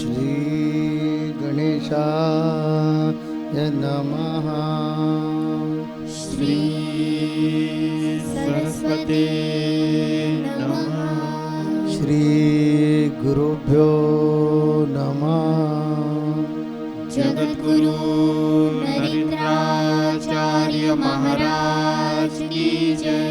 श्री गणेशाय नमः। श्री सरस्वती नमः। श्री गुरुभ्यो नमः। जगद्गुरु नरेंद्राचार्य महाराज की जय।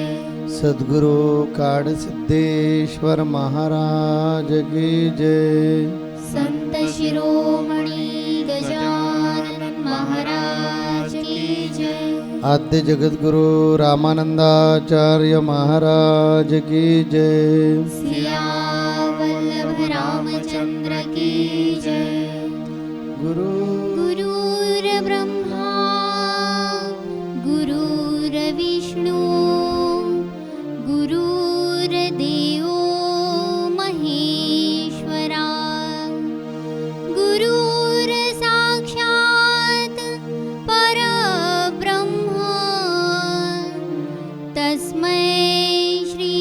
सद्गुरु काड सिद्धेश्वर महाराज की जय। संत शिरोमणि गजानन महाराज की जय। आद्य जगद्गुरु रामानंदाचार्य महाराज की जय। सियावल्लभ रामचंद्र की जय। गुरुर्ब्रह्मा गुरुर्विष्णु गुरुर्देवो महेश्वरा गुरुर्साक्षात् परब्रह्म तस्मै श्री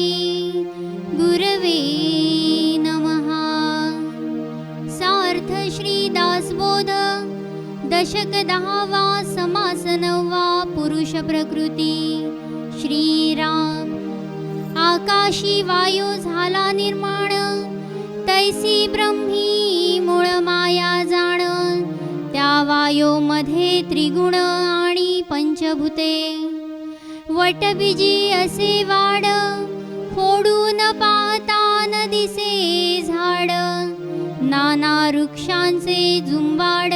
गुरवे नमः। सार्थ श्री दासबोध दशक 10वा समास 9वा पुरुष प्रकृती। श्रीराम आकाशी वायू झाला निर्माण तैसी ब्रह्मी मूळ माया जाण। त्या वायोमध्ये त्रिगुण आणि पंचभूते वटबीजी असे वाड फोडून पाहता न दिसे झाड। नाना वृक्षांचे जुंबाड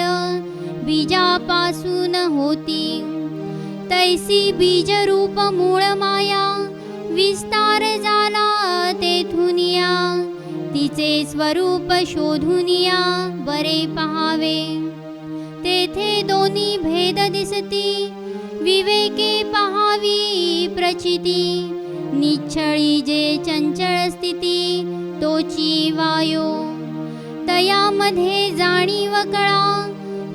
बीजापासून होती तैसी बीजरूप मूळ माया विस्तार झाला तेथुनिया। तिचे स्वरूप शोधुनिया बरे पहावे तेथे दोन्ही भेद दिसती विवेके पहावी प्रचिती। निच्छळी जे चंचळ स्थिती तोची वायो तयामध्ये जाणीव कळा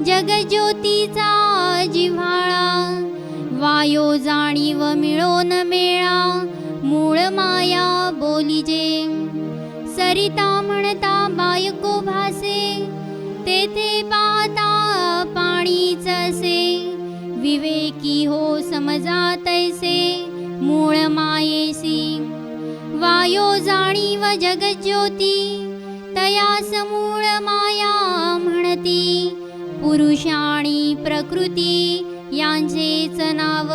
जगज्योतीचा जिव्हाळा। वायो जाणीव मिळो न मेळा मूळ माया बोलिजे। सरिता म्हणता बायको भासे तेथे पाहता पाणीच असे। विवेकी हो समजा तैसे मूळ मायेसी। वायो जाणीव जगज्योती तयास मूळ माया म्हणती। पुरुष आणि प्रकृती यांचेच नाव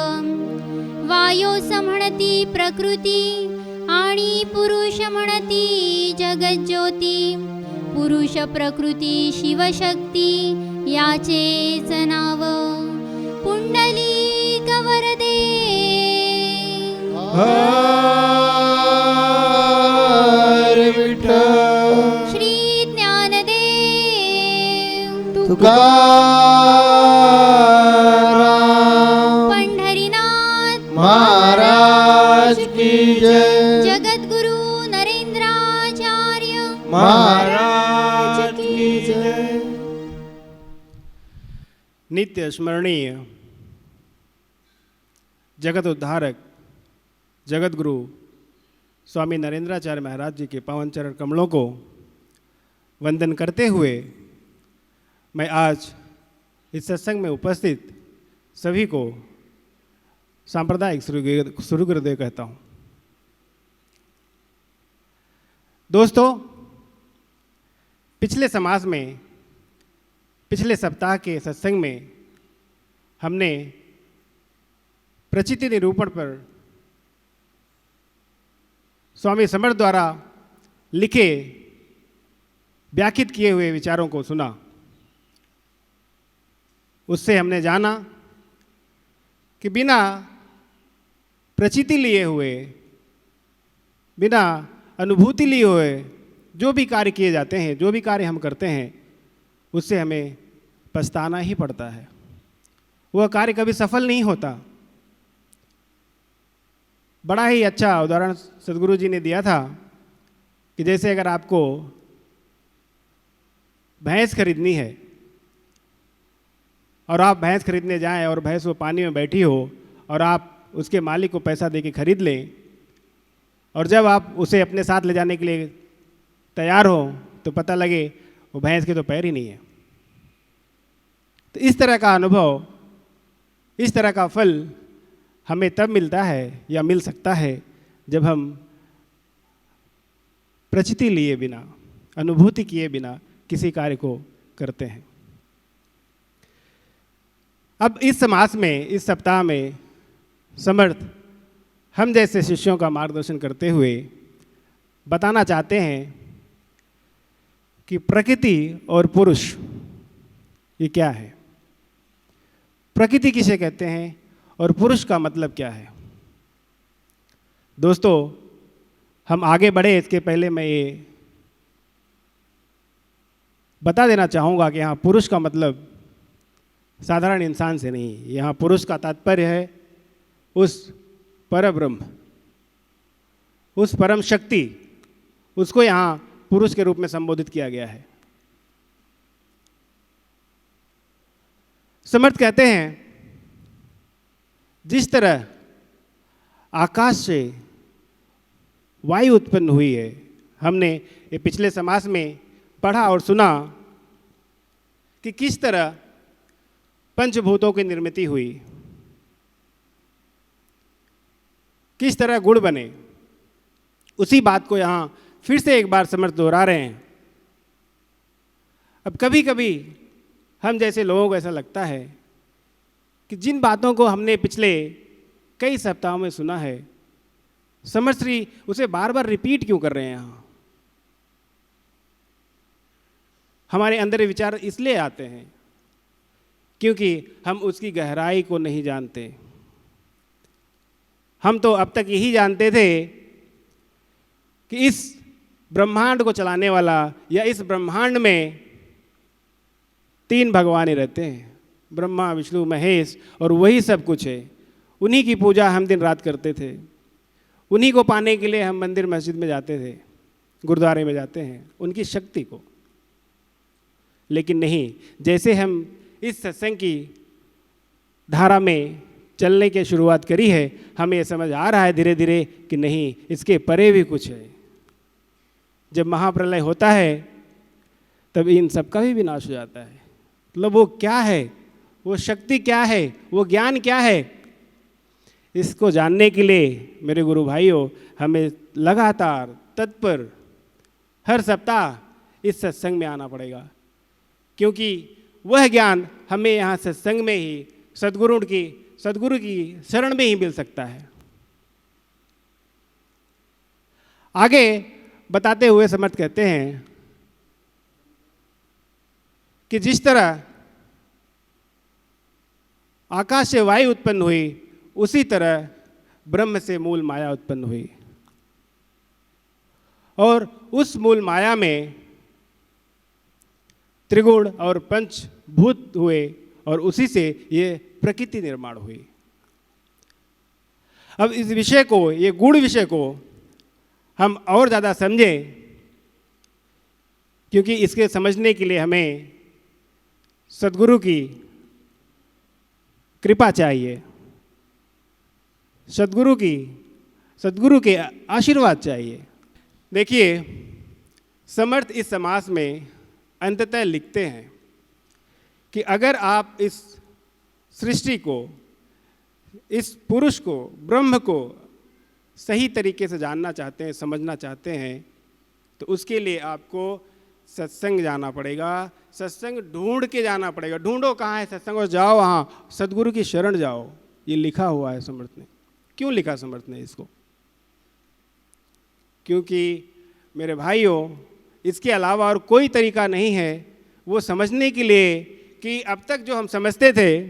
वायोस म्हणती प्रकृती आणि पुरुष म्हणती जगज्योती। पुरुष प्रकृती शिवशक्ती याचेच नाव पुंडलिक वरदे। हरे विठ्ठल श्री ज्ञानदेव तुकाराम पंढरीनाथ महाराज की जय। जगद्गुरु नरेंद्राचार्य महाराज की जय। नित्य स्मरणीय जगत उद्धारक जगतगुरु स्वामी नरेंद्राचार्य महाराज जी के पावन चरण कमलों को वंदन करते हुए मैं आज इस सत्संग में उपस्थित सभी को सांप्रदायिक श्री गुरुदेव कहता हूँ। दोस्तों, पिछले समास में पिछले सप्ताह के सत्संग में हमने प्रचिति निरूपण पर स्वामी समर्थ द्वारा लिखे व्याख्यात किए हुए विचारों को सुना। उससे हमने जाना कि बिना प्रचिति लिए हुए बिना अनुभूति लिए हुए जो भी कार्य किए जाते हैं, जो भी कार्य हम करते हैं, उससे हमें पछताना ही पड़ता है। वह कार्य कभी सफल नहीं होता। बड़ा ही अच्छा उदाहरण सद्गुरु जी ने दिया था कि जैसे अगर आपको भैंस खरीदनी है और आप भैंस खरीदने जाएं और भैंस वो पानी में बैठी हो और आप उसके मालिक को पैसा दे के खरीद लें और जब आप उसे अपने साथ ले जाने के लिए तैयार हो तो पता लगे वो भैंस के तो पैर ही नहीं है। तो इस तरह का अनुभव, इस तरह का फल हमें तब मिलता है या मिल सकता है जब हम प्रचिति लिए बिना, अनुभूति किए बिना किसी कार्य को करते हैं। अब इस मास में, इस सप्ताह में समर्थ हम जैसे शिष्यों का मार्गदर्शन करते हुए बताना चाहते हैं कि प्रकृति और पुरुष ये क्या है, प्रकृति किसे कहते हैं और पुरुष का मतलब क्या है। दोस्तों, हम आगे बढ़े इसके पहले मैं ये बता देना चाहूँगा कि यहाँ पुरुष का मतलब साधारण इंसान से नहीं, यहाँ पुरुष का तात्पर्य है उस परब्रह्म, उस परम शक्ति, उसको यहाँ पुरुष के रूप में संबोधित किया गया है। समर्थ कहते हैं जिस तरह आकाश से वायु उत्पन्न हुई है, हमने ये पिछले समास में पढ़ा और सुना कि किस तरह पंचभूतों की निर्मित हुई, किस तरह गुण बने। उसी बात को यहाँ फिर से एक बार समर्थ दोहरा रहे हैं। अब कभी कभी हम जैसे लोगों को ऐसा लगता है कि जिन बातों को हमने पिछले कई सप्ताहों में सुना है, समर्थ श्री उसे बार बार रिपीट क्यों कर रहे हैं। यहाँ हमारे अंदर विचार इसलिए आते हैं क्योंकि हम उसकी गहराई को नहीं जानते। हम तो अब तक यही जानते थे कि इस ब्रह्मांड को चलाने वाला या इस ब्रह्मांड में 3 भगवान ही रहते हैं, ब्रह्मा विष्णु महेश, और वही सब कुछ है। उन्हीं की पूजा हम दिन रात करते थे, उन्हीं को पाने के लिए हम मंदिर मस्जिद में जाते थे, गुरुद्वारे में जाते हैं, उनकी शक्ति को। लेकिन नहीं, जैसे हम इस सत्संग की धारा में चलने की शुरुआत करी है, हमें ये समझ आ रहा है धीरे धीरे कि नहीं, इसके परे भी कुछ है। जब महाप्रलय होता है तब इन सब का भी विनाश हो जाता है। मतलब वो क्या है, वो शक्ति क्या है, वो ज्ञान क्या है, इसको जानने के लिए मेरे गुरु भाइयों हमें लगातार तत्पर हर सप्ताह इस सत्संग में आना पड़ेगा, क्योंकि वह ज्ञान हमें यहाँ सत्संग में ही सद्गुरु की शरण में ही मिल सकता है। आगे बताते हुए समर्थ कहते हैं कि जिस तरह आकाश से वायु उत्पन्न हुई, उसी तरह ब्रह्म से मूल माया उत्पन्न हुई, और उस मूल माया में त्रिगुण और पंचभूत हुए, और उसी से ये प्रकृति निर्माण हुई। अब इस विषय को, ये गूढ़ विषय को हम और ज़्यादा समझें, क्योंकि इसके समझने के लिए हमें सद्गुरु की कृपा चाहिए, सद्गुरु के आशीर्वाद चाहिए। देखिए, समर्थ इस समास में अंततः लिखते हैं कि अगर आप इस सृष्टि को, इस पुरुष को, ब्रह्म को सही तरीके से जानना चाहते हैं, समझना चाहते हैं, तो उसके लिए आपको सत्संग जाना पड़ेगा, सत्संग ढूंढ के जाना पड़ेगा। ढूंढो कहाँ है सत्संग, और जाओ वहाँ, सद्गुरु की शरण जाओ। ये लिखा हुआ है समर्थ ने। क्यों लिखा समर्थ ने इसको? क्योंकि मेरे भाइयों, इसके अलावा और कोई तरीका नहीं है वो समझने के लिए कि अब तक जो हम समझते थे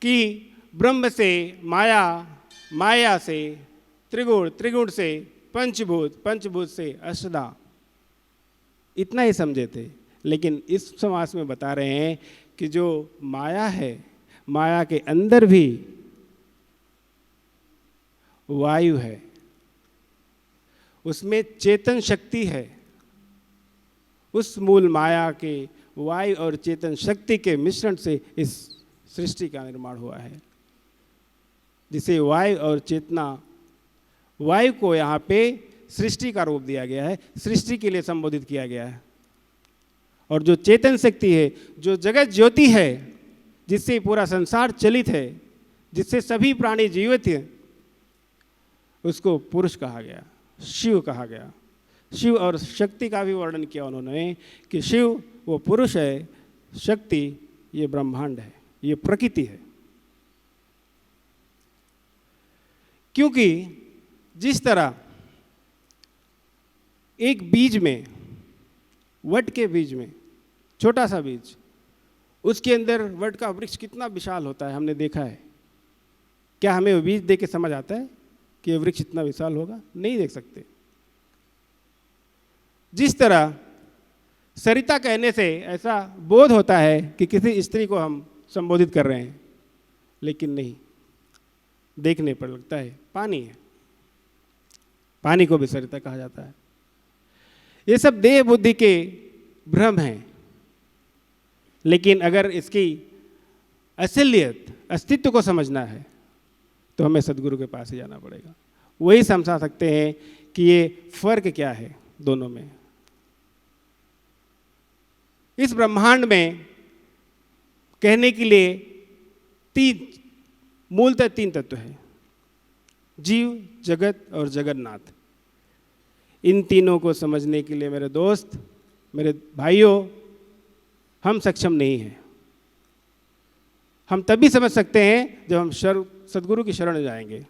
कि ब्रह्म से माया, माया से त्रिगुण, त्रिगुण से पंचभूत, पंचभूत से अष्टधा, इतना ही समझे थे। लेकिन इस समास में बता रहे हैं कि जो माया है, माया के अंदर भी वायु है, उसमें चेतन शक्ति है। उस मूल माया के वायु और चेतन शक्ति के मिश्रण से इस सृष्टि का निर्माण हुआ है, जिसे वायु और चेतना, वायु को यहाँ पे सृष्टि का रूप दिया गया है, सृष्टि के लिए संबोधित किया गया है। और जो चेतन शक्ति है, जो जगत ज्योति है, जिससे पूरा संसार चलित है, जिससे सभी प्राणी जीवित हैं, उसको पुरुष कहा गया, शिव कहा गया। शिव और शक्ति का भी वर्णन किया उन्होंने कि शिव वो पुरुष है, शक्ति ये ब्रह्मांड है, ये प्रकृति है। क्योंकि जिस तरह एक बीज में, वट के बीज में, छोटा सा बीज, उसके अंदर वट का वृक्ष कितना विशाल होता है, हमने देखा है। क्या हमें वो बीज देख के समझ आता है कि ये वृक्ष इतना विशाल होगा? नहीं देख सकते। जिस तरह सरिता कहने से ऐसा बोध होता है कि किसी स्त्री को हम संबोधित कर रहे हैं, लेकिन नहीं, देखने पर लगता है पानी है। पानी को भी सरिता कहा जाता है। ये सब देह बुद्धि के भ्रम हैं, लेकिन अगर इसकी असलियत, अस्तित्व को समझना है तो हमें सदगुरु के पास ही जाना पड़ेगा। वही समझा सकते हैं कि ये फर्क क्या है दोनों में। इस ब्रह्मांड में कहने के लिए मूलतः तीन तत्व हैं, जीव, जगत और जगन्नाथ। इन तीनों को समझने के लिए मेरे दोस्त, मेरे भाइयों, हम सक्षम नहीं हैं। हम तभी समझ सकते हैं जब हम सदगुरु की शरण जाएंगे,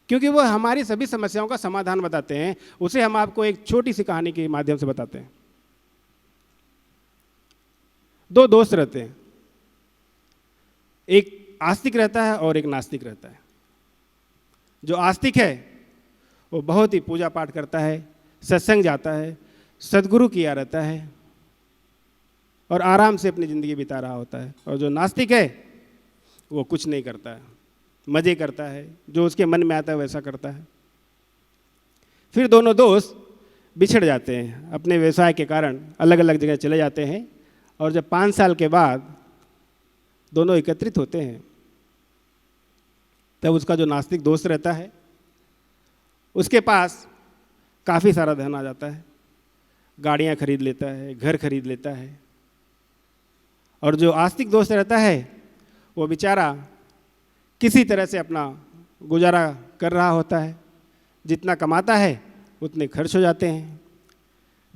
क्योंकि वो हमारी सभी समस्याओं का समाधान बताते हैं। उसे हम आपको एक छोटी सी कहानी के माध्यम से बताते हैं। दो दोस्त रहते हैं, एक आस्तिक रहता है और एक नास्तिक रहता है। जो आस्तिक है वो बहुत ही पूजा पाठ करता है, सत्संग जाता है, सदगुरु किया रहता है और आराम से अपनी ज़िंदगी बिता रहा होता है। और जो नास्तिक है वो कुछ नहीं करता है, मज़े करता है, जो उसके मन में आता है वैसा करता है। फिर दोनों दोस्त बिछड़ जाते हैं, अपने व्यवसाय के कारण अलग अलग जगह चले जाते हैं। और जब 5 साल के बाद दोनों एकत्रित होते हैं, तब उसका जो नास्तिक दोस्त रहता है उसके पास काफ़ी सारा धन आ जाता है, गाड़ियाँ खरीद लेता है, घर खरीद लेता है। और जो आस्तिक दोस्त रहता है वो बेचारा किसी तरह से अपना गुजारा कर रहा होता है, जितना कमाता है उतने खर्च हो जाते हैं।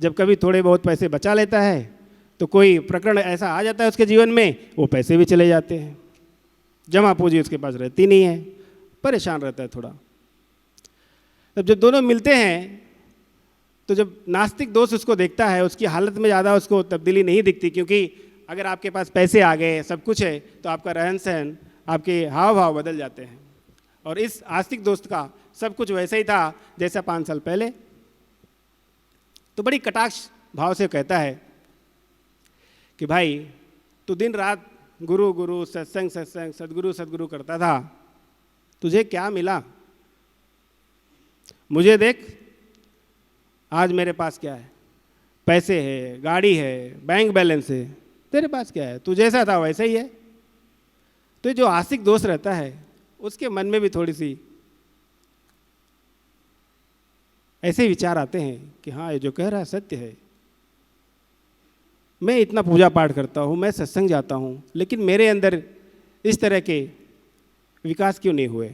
जब कभी थोड़े बहुत पैसे बचा लेता है तो कोई प्रकरण ऐसा आ जाता है उसके जीवन में, वो पैसे भी चले जाते हैं, जमा पूंजी उसके पास रहती नहीं है, परेशान रहता है थोड़ा। तब जब दोनों मिलते हैं तो जब नास्तिक दोस्त उसको देखता है, उसकी हालत में ज़्यादा उसको तब्दीली नहीं दिखती, क्योंकि अगर आपके पास पैसे आ गए, सब कुछ है, तो आपका रहन सहन, आपके हाव भाव बदल जाते हैं। और इस आस्तिक दोस्त का सब कुछ वैसे ही था जैसा 5 साल पहले। तो बड़ी कटाक्ष भाव से कहता है कि भाई तू दिन रात गुरु गुरु, सत्संग सत्संग, सदगुरु सदगुरु करता था, तुझे क्या मिला? मुझे देख, आज मेरे पास क्या है? पैसे है, गाड़ी है, बैंक बैलेंस है। तेरे पास क्या है? तू जैसा था वैसा ही है। तो जो आस्तिक दोस्त रहता है उसके मन में भी थोड़ी सी ऐसे विचार आते हैं कि हाँ, ये जो कह रहा है सत्य है। मैं इतना पूजा पाठ करता हूँ, मैं सत्संग जाता हूँ, लेकिन मेरे अंदर इस तरह के विकास क्यों नहीं हुए?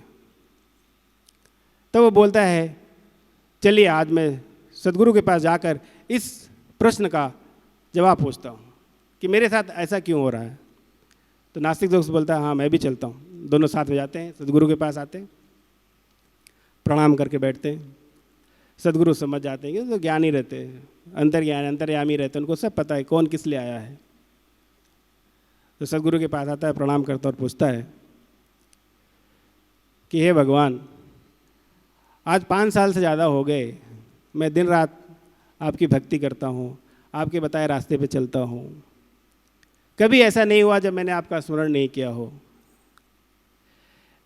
तब वो बोलता है, चलिए आज मैं सदगुरु के पास जाकर इस प्रश्न का जवाब पूछता हूँ कि मेरे साथ ऐसा क्यों हो रहा है। तो नास्तिक दोस्त बोलता है, हाँ मैं भी चलता हूँ। दोनों साथ में जाते हैं, सदगुरु के पास आते हैं, प्रणाम करके बैठते हैं। सदगुरु समझ जाते हैं कि तो ज्ञानी रहते हैं, अंतर्यामी रहते हैं, उनको सब पता है कौन किस लिए आया है। तो सदगुरु के पास आता है, प्रणाम करता और पूछता है कि हे भगवान, आज 5 साल से ज़्यादा हो गए मैं दिन रात आपकी भक्ति करता हूँ, आपके बताए रास्ते पे चलता हूँ। कभी ऐसा नहीं हुआ जब मैंने आपका स्मरण नहीं किया हो।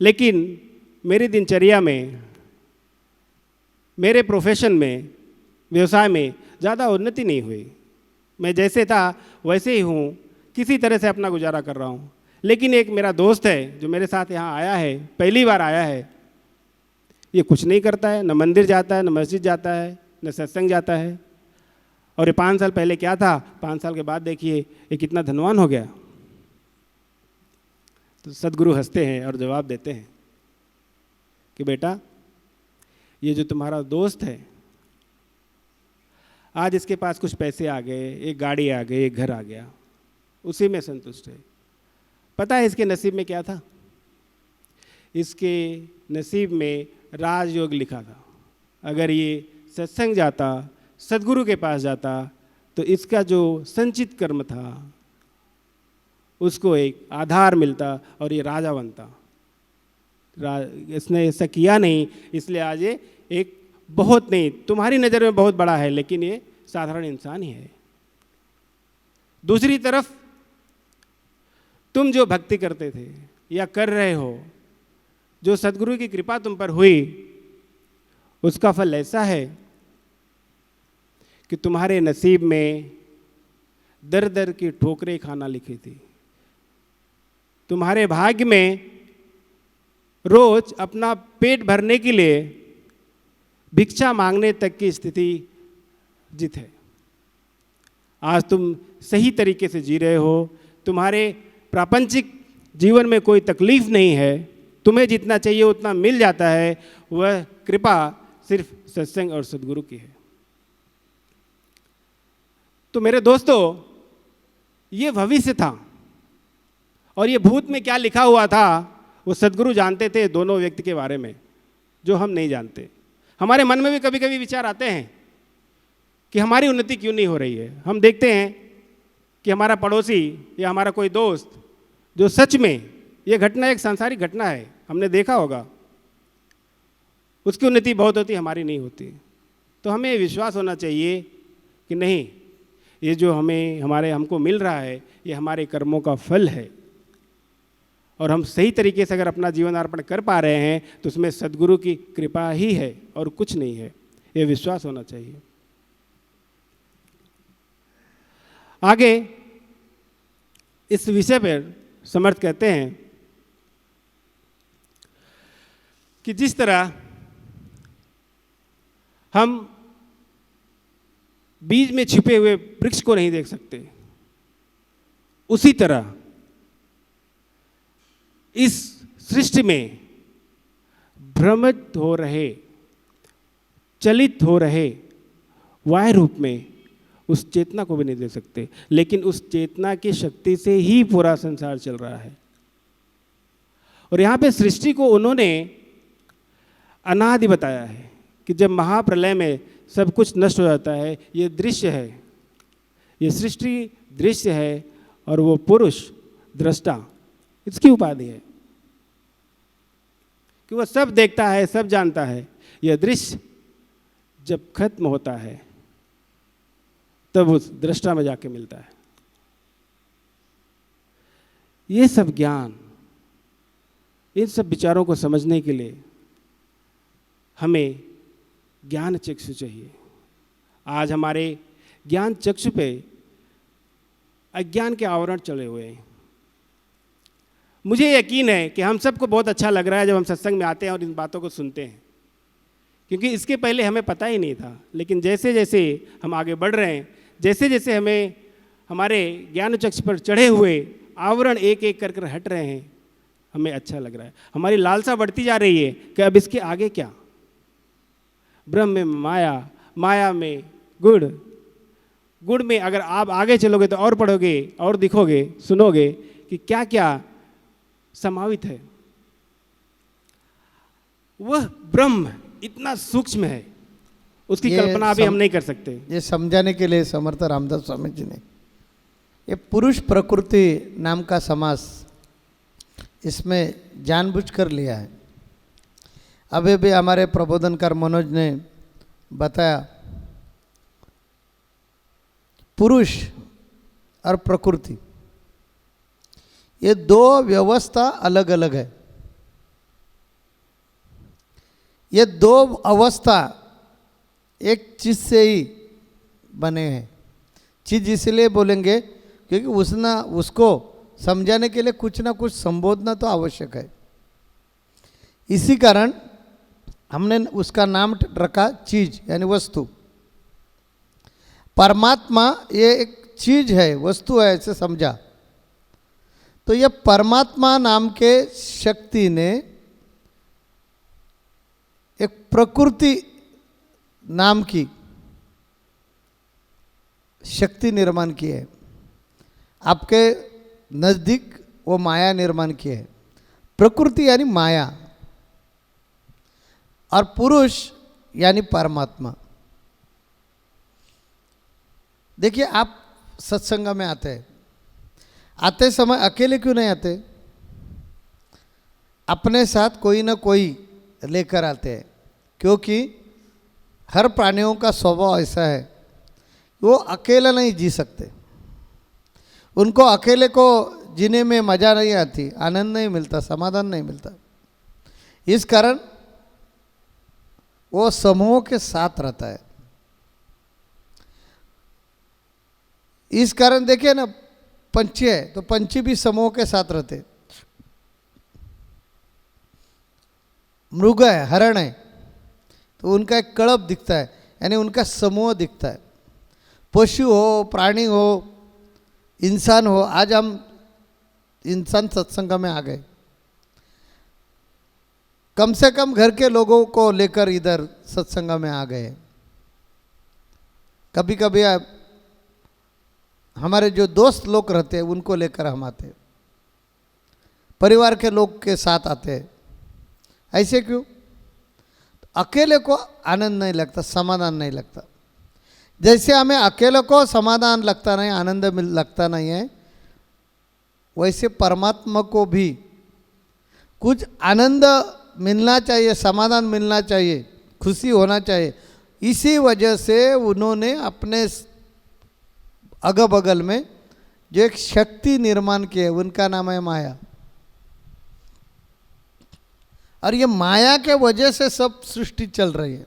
लेकिन मेरी दिनचर्या में, मेरे प्रोफेशन में, व्यवसाय में ज़्यादा उन्नति नहीं हुई। मैं जैसे था वैसे ही हूँ, किसी तरह से अपना गुजारा कर रहा हूँ। लेकिन एक मेरा दोस्त है जो मेरे साथ यहाँ आया है, पहली बार आया है, ये कुछ नहीं करता है, न मंदिर जाता है, न मस्जिद जाता है, न सत्संग जाता है। और ये 5 साल पहले क्या था, 5 साल के बाद देखिए ये कितना धनवान हो गया। तो सदगुरु हंसते हैं और जवाब देते हैं कि बेटा, ये जो तुम्हारा दोस्त है, आज इसके पास कुछ पैसे आ गए, एक गाड़ी आ गई, एक घर आ गया, उसी में संतुष्ट है। पता है इसके नसीब में क्या था? इसके नसीब में राजयोग लिखा था। अगर ये सत्संग जाता, सदगुरु के पास जाता, तो इसका जो संचित कर्म था उसको एक आधार मिलता और ये राजा बनता। इसने ऐसा किया नहीं, इसलिए आज ये एक बहुत नहीं, तुम्हारी नज़र में बहुत बड़ा है, लेकिन ये साधारण इंसान ही है। दूसरी तरफ तुम जो भक्ति करते थे या कर रहे हो, जो सदगुरु की कृपा तुम पर हुई, उसका फल ऐसा है कि तुम्हारे नसीब में दर दर की ठोकरें खाना लिखी थी। तुम्हारे भाग्य में रोज अपना पेट भरने के लिए भिक्षा मांगने तक की स्थिति जित है। आज तुम सही तरीके से जी रहे हो, तुम्हारे प्रापंचिक जीवन में कोई तकलीफ नहीं है, तुम्हें जितना चाहिए उतना मिल जाता है। वह कृपा सिर्फ सत्संग और सदगुरु की है। तो मेरे दोस्तों, ये भविष्य था और ये भूत में क्या लिखा हुआ था वो सदगुरु जानते थे दोनों व्यक्ति के बारे में, जो हम नहीं जानते। हमारे मन में भी कभी कभी विचार आते हैं कि हमारी उन्नति क्यों नहीं हो रही है। हम देखते हैं कि हमारा पड़ोसी या हमारा कोई दोस्त जो सच में, ये घटना एक सांसारिक घटना है, हमने देखा होगा, उसकी उन्नति बहुत होती, हमारी नहीं होती। तो हमें विश्वास होना चाहिए कि नहीं, ये जो हमको मिल रहा है ये हमारे कर्मों का फल है, और हम सही तरीके से अगर अपना जीवन अर्पण कर पा रहे हैं तो उसमें सदगुरु की कृपा ही है और कुछ नहीं है। ये विश्वास होना चाहिए। आगे इस विषय पर समर्थ कहते हैं कि जिस तरह हम बीज में छिपे हुए वृक्ष को नहीं देख सकते, उसी तरह इस सृष्टि में भ्रमित हो रहे, चलित हो रहे वायु रूप में उस चेतना को भी नहीं दे सकते, लेकिन उस चेतना की शक्ति से ही पूरा संसार चल रहा है। और यहाँ पे सृष्टि को उन्होंने अनादि बताया है कि जब महाप्रलय में सब कुछ नष्ट हो जाता है, ये दृश्य है, ये सृष्टि दृश्य है, और वो पुरुष दृष्टा इसकी उपाधि है कि वह सब देखता है, सब जानता है। यह दृश्य जब खत्म होता है तब उस दृष्टा में जाके मिलता है। ये सब ज्ञान, इन सब विचारों को समझने के लिए हमें ज्ञान चक्षु चाहिए। आज हमारे ज्ञान चक्षु पे अज्ञान के आवरण चले हुए हैं। मुझे यकीन है कि हम सबको बहुत अच्छा लग रहा है जब हम सत्संग में आते हैं और इन बातों को सुनते हैं, क्योंकि इसके पहले हमें पता ही नहीं था। लेकिन जैसे जैसे हम आगे बढ़ रहे हैं, जैसे जैसे हमें हमारे ज्ञान चक्षु पर चढ़े हुए आवरण एक एक कर हट रहे हैं, हमें अच्छा लग रहा है। हमारी लालसा बढ़ती जा रही है कि अब इसके आगे क्या। ब्रह्म में माया, माया में गुण, गुण में अगर आप आगे चलोगे तो और पढ़ोगे और दिखोगे, सुनोगे कि क्या क्या समावित है। वह ब्रह्म इतना सूक्ष्म है, उसकी कल्पना अभी हम नहीं कर सकते। ये समझाने के लिए समर्थ रामदास स्वामी जी ने ये पुरुष प्रकृति नाम का समास इसमें जानबूझकर लिया है। अभी भी हमारे प्रबोधनकार मनोज ने बताया, पुरुष और प्रकृति ये दो व्यवस्था अलग अलग है। ये दो अवस्था एक चीज से ही बने हैं। चीज इसलिए बोलेंगे क्योंकि उसको समझाने के लिए कुछ ना कुछ संबोधना तो आवश्यक है। इसी कारण हमने उसका नाम रखा चीज यानी वस्तु। परमात्मा ये एक चीज है, वस्तु है, ऐसे समझा। तो ये परमात्मा नाम के शक्ति ने एक प्रकृति नाम की शक्ति निर्माण की है, आपके नज़दीक वो माया निर्माण की है। प्रकृति यानी माया और पुरुष यानी परमात्मा। देखिए, आप सत्संग में आते समय अकेले क्यों नहीं आते? अपने साथ कोई ना कोई लेकर आते हैं, क्योंकि हर प्राणियों का स्वभाव ऐसा है, वो अकेला नहीं जी सकते। उनको अकेले को जीने में मज़ा नहीं आती, आनंद नहीं मिलता, समाधान नहीं मिलता। इस कारण वो समूह के साथ रहता है। इस कारण देखिए ना, पंछी है तो पंछी भी समूह के साथ रहते। मृग है, हरण है, तो उनका एक कड़प दिखता है, यानी उनका समूह दिखता है। पशु हो, प्राणी हो, इंसान हो, आज हम इंसान सत्संग में आ गए। कम से कम घर के लोगों को लेकर इधर सत्संग में आ गए। कभी कभी हमारे जो दोस्त लोग रहते हैं उनको लेकर हम आते, परिवार के लोग के साथ आते हैं। ऐसे क्यों? अकेले को आनंद नहीं लगता, समाधान नहीं लगता। जैसे हमें अकेले को समाधान लगता नहीं, आनंद लगता नहीं है, वैसे परमात्मा को भी कुछ आनंद मिलना चाहिए, समाधान मिलना चाहिए, खुशी होना चाहिए। इसी वजह से उन्होंने अपने अगल बगल में जो एक शक्ति निर्माण की है, उनका नाम है माया। और ये माया के वजह से सब सृष्टि चल रही है।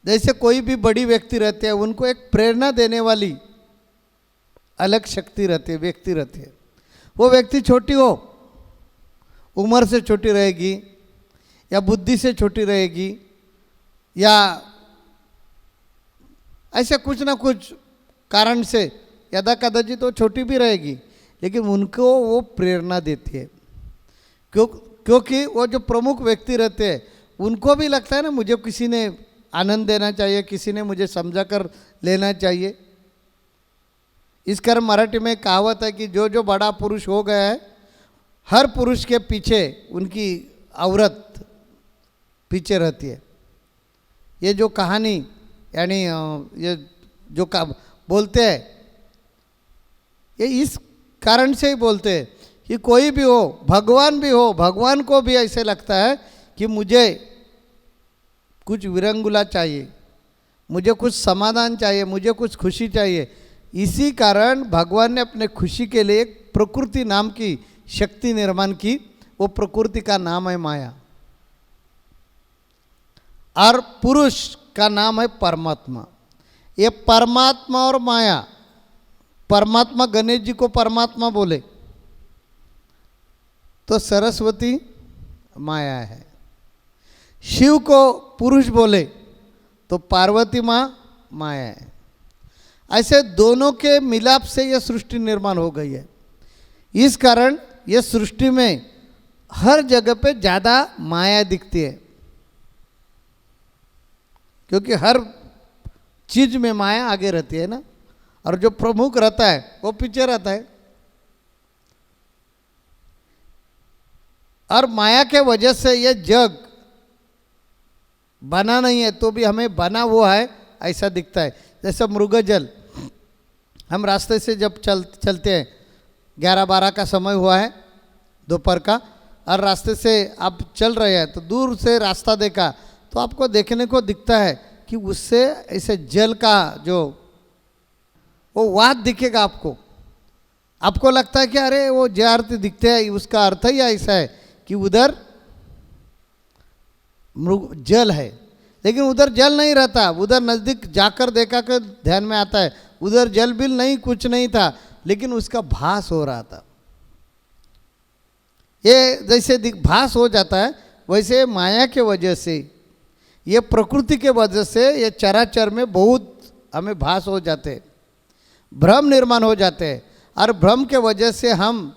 जैसे कोई भी बड़ी व्यक्ति रहते हैं, उनको एक प्रेरणा देने वाली अलग शक्ति रहती है, व्यक्ति रहती है। वो व्यक्ति छोटी हो, उम्र से छोटी रहेगी, या बुद्धि से छोटी रहेगी, या ऐसे कुछ ना कुछ कारण से यदा कदाचित तो छोटी भी रहेगी, लेकिन उनको वो प्रेरणा देती है। क्योंकि वो जो प्रमुख व्यक्ति रहते हैं, उनको भी लगता है ना, मुझे किसी ने आनंद देना चाहिए, किसी ने मुझे समझा कर लेना चाहिए। इस कारण मराठी में कहावत है कि जो जो बड़ा पुरुष हो गया है, हर पुरुष के पीछे उनकी औरत पीछे रहती है। ये जो कहानी यानी ये जो बोलते हैं, ये इस कारण से ही बोलते हैं कि कोई भी हो, भगवान भी हो, भगवान को भी ऐसे लगता है कि मुझे कुछ विरंगुला चाहिए, मुझे कुछ समाधान चाहिए, मुझे कुछ खुशी चाहिए। इसी कारण भगवान ने अपने खुशी के लिए एक प्रकृति नाम की शक्ति निर्माण की। वो प्रकृति का नाम है माया, और पुरुष का नाम है परमात्मा। ये परमात्मा और माया, परमात्मा गणेश जी को परमात्मा बोले तो सरस्वती माया है, शिव को पुरुष बोले तो पार्वती माँ माया है। ऐसे दोनों के मिलाप से यह सृष्टि निर्माण हो गई है। इस कारण यह सृष्टि में हर जगह पे ज़्यादा माया दिखती है, क्योंकि हर चीज में माया आगे रहती है ना, और जो प्रमुख रहता है वो पीछे रहता है। और माया के वजह से ये जग बना नहीं है, तो भी हमें बना हुआ है ऐसा दिखता है। जैसे मृगजल, हम रास्ते से जब चलते हैं, 11-12 का समय हुआ है दोपहर का, और रास्ते से आप चल रहे हैं, तो दूर से रास्ता देखा तो आपको देखने को दिखता है कि उससे ऐसे जल का जो वो वाद दिखेगा आपको। आपको लगता है कि अरे वो जे अर्थ दिखते हैं, उसका अर्थ ही ऐसा है कि उधर जल है, लेकिन उधर जल नहीं रहता। उधर नज़दीक जाकर देखा कर ध्यान में आता है, उधर जल बिल नहीं, कुछ नहीं था, लेकिन उसका भास हो रहा था। ये जैसे भास हो जाता है, वैसे माया के वजह से, ये प्रकृति के वजह से ये चराचर में बहुत हमें भास हो जाते, भ्रम निर्माण हो जाते हैं, और भ्रम के वजह से हम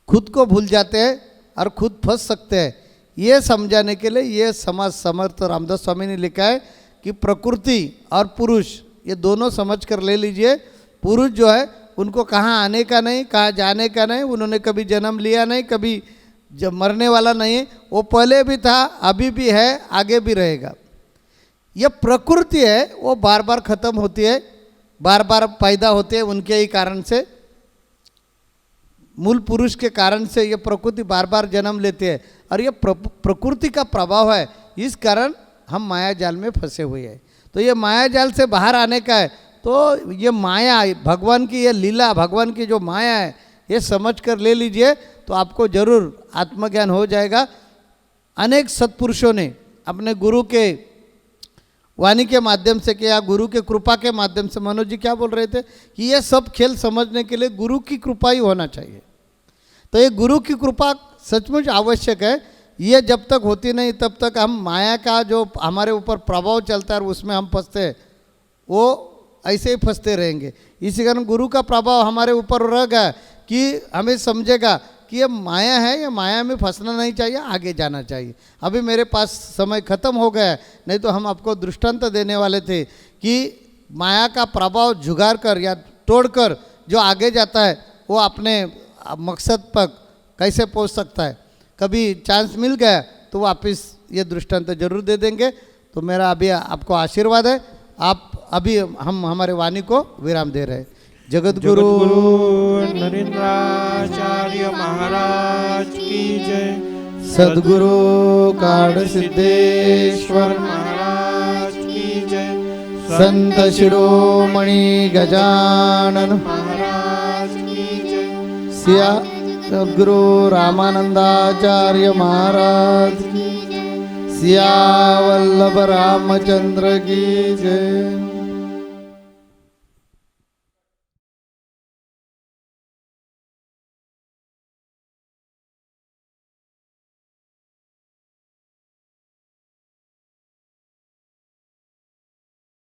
खुद को भूल जाते हैं और खुद फंस सकते हैं। ये समझाने के लिए ये समाज समर्थ रामदास स्वामी ने लिखा है कि प्रकृति और पुरुष ये दोनों समझ कर ले लीजिए। पुरुष जो है उनको कहाँ आने का नहीं, कहाँ जाने का नहीं, उन्होंने कभी जन्म लिया नहीं, कभी जब मरने वाला नहीं है, वो पहले भी था, अभी भी है, आगे भी रहेगा। ये प्रकृति है वो बार बार ख़त्म होती है, बार बार पैदा होते हैं उनके ही कारण से, मूल पुरुष के कारण से ये प्रकृति बार बार जन्म लेती है, और ये प्रकृति का प्रभाव है, इस कारण हम माया जाल में फंसे हुए हैं। तो ये माया जाल से बाहर आने का है, तो ये माया भगवान की, ये लीला भगवान की जो माया है, ये समझ कर ले लीजिए तो आपको जरूर आत्मज्ञान हो जाएगा। अनेक सत्पुरुषों ने अपने गुरु के वाणी के माध्यम से कि या गुरु के कृपा के माध्यम से, मनोज जी क्या बोल रहे थे कि ये सब खेल समझने के लिए गुरु की कृपा ही होना चाहिए। तो ये गुरु की कृपा सचमुच आवश्यक है। ये जब तक होती नहीं तब तक हम माया का जो हमारे ऊपर प्रभाव चलता है और उसमें हम फंसते हैं, वो ऐसे ही फंसते रहेंगे। इसी कारण गुरु का प्रभाव हमारे ऊपर रह गया कि हमें समझेगा कि ये माया है, ये माया में फंसना नहीं चाहिए, आगे जाना चाहिए। अभी मेरे पास समय ख़त्म हो गया है, नहीं तो हम आपको दृष्टांत देने वाले थे कि माया का प्रभाव जुगाड़ कर या तोड़कर जो आगे जाता है वो अपने मकसद पर कैसे पहुंच सकता है। कभी चांस मिल गया तो वापस ये दृष्टांत जरूर दे देंगे। तो मेरा अभी आपको आशीर्वाद है। आप अभी हम हमारे वाणी को विराम दे रहे हैं। जगत गुरु नरेंद्राचार्य महाराज की जय। सद्गुरु काड़ सिद्धेश्वर महाराज की जय। संत शिरोमणि गजानन महाराज की जय। सिया सद्गुरु रामानंदाचार्य महाराज की, सिया वल्लभ रामचंद्र की जय।